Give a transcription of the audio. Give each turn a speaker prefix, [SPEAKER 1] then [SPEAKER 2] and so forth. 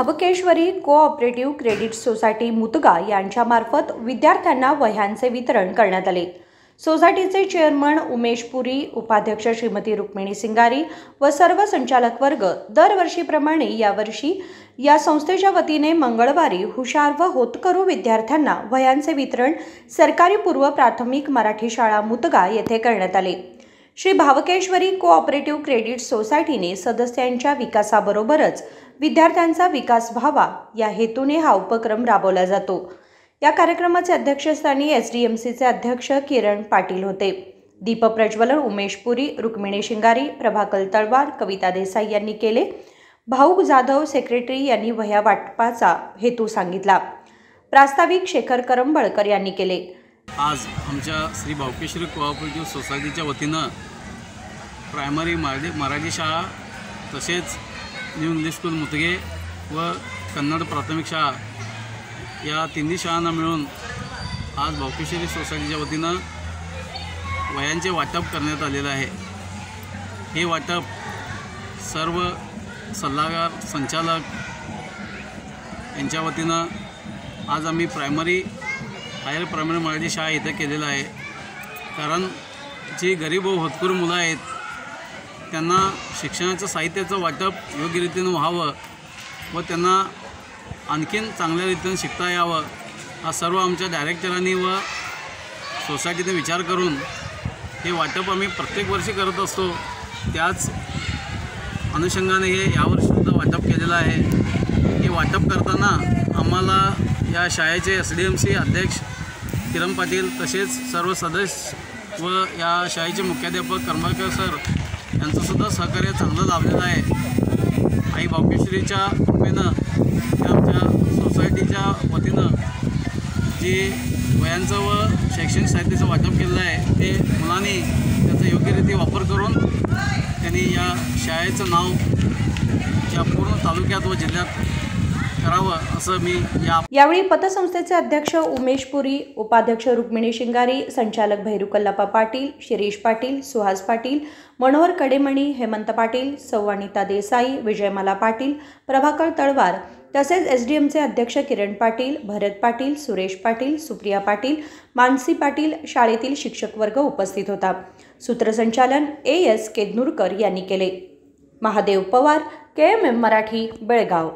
[SPEAKER 1] भावकेश्वरी cooperative credit society मुतगा यांच्यामार्फत विद्यार्थ्यांना वह्यांचे वितरण करण्यात आले। सोसायटीचे चेअरमन उमेश पुरी, उपाध्यक्ष श्रीमती रुक्मिणी सिंगारी व सर्व संचालक वर्ग दरवर्षीप्रमाणे यावर्षी या संस्थेच्या वतीने मंगळवारी हुशार व होतकरू विद्यार्थ्यांना वह्यांचे वितरण सरकारी पूर्व प्राथमिक मराठी शाळा मुतगा येथे करण्यात आले। श्री भावकेश्वरी कोऑपरेटिव्ह क्रेडिट सोसायटीने सदस्यांच्या विकासाबरोबरच विद्यार्थ्यांचा विकास व्हावा या हेतूने हा उपक्रम राबवला जातो। या कार्यक्रमाचे अध्यक्षस्थानी एसडीएमसीचे अध्यक्ष किरण पाटील होते। दीपप्रज्वलन उमेश पुरी, रुक्मिणी शिंगारी, प्रभाकर तळवार, कविता देसाई यांनी केले। भाऊक जाधव सेक्रेटरी यांनी वह्या वाटपाचा हेतू सांगितला। प्रास्ताविक शेखर करंबळकर यांनी केले।
[SPEAKER 2] आज आमच्या श्री भावकेश्वरी कोऑपरेटिव्ह सोसायटीच्या वतीनं प्रायमरी मराठी शाळा तसेच न्यू इंग्लिश स्कूल मुतगे व कन्नड प्राथमिक शाळा या तिन्ही शाळांना मिळून आज भावकेश्वरी सोसायटीच्या वतीनं वह्यांचे वाटप करण्यात आलेलं आहे। हे वाटप सर्व सल्लागार, संचालक यांच्या वतीनं आज आम्ही हायर प्रायमरी मराठी शाळा इथं केलेलं आहे। कारण जी गरीब व होतकरू मुलं आहेत त्यांना शिक्षणाचं साहित्याचं वाटप योग्य रीतीनं व्हावं व त्यांना आणखीन चांगल्या रीतीने शिकता यावं हा सर्व आमच्या डायरेक्टरांनी व सोसायटीने विचार करून हे वाटप आम्ही प्रत्येक वर्षी करत असतो। त्याच अनुषंगाने हे यावर्षीसुद्धा वाटप केलेलं आहे। हे वाटप करताना आम्हाला या शाळेचे एसडीएमसी अध्यक्ष किरण पाटील तसेच सर्व सदस्य व या शाळेचे मुख्याध्यापक करमळकर सर यांचंसुद्धा सहकार्य चांगलं लाभलेलं आहे। आई भावकेश्वरीच्या कृपेनं आमच्या सोसायटीच्या वतीनं जे वह्यांचं व शैक्षणिक साहित्याचं वाटप केलेलं आहे ते मुलांनी त्याचा योग्यरीती वापर करून त्यांनी या शाळेचं नाव या पूर्ण तालुक्यात व जिल्ह्यात करावं असं मी
[SPEAKER 1] यावेळी पतसंस्थेचे अध्यक्ष उमेश पुरी, उपाध्यक्ष रुक्मिणी शिंगारी, संचालक भैरू कल्लाप्पा पाटील, शिरीष पाटील, सुहास पाटील, मनोहर कडेमणी, हेमंत पाटील, सौवानिता देसाई, विजयमाला पाटील, प्रभाकर तळवार तसेच एसडीएमचे अध्यक्ष किरण पाटील, भरत पाटील, सुरेश पाटील, सुप्रिया पाटील, मानसी पाटील, शाळेतील शिक्षक वर्ग उपस्थित होता। सूत्रसंचालन एस केदनूरकर यांनी केले। महादेव पवार, KMM मराठी, बेळगाव।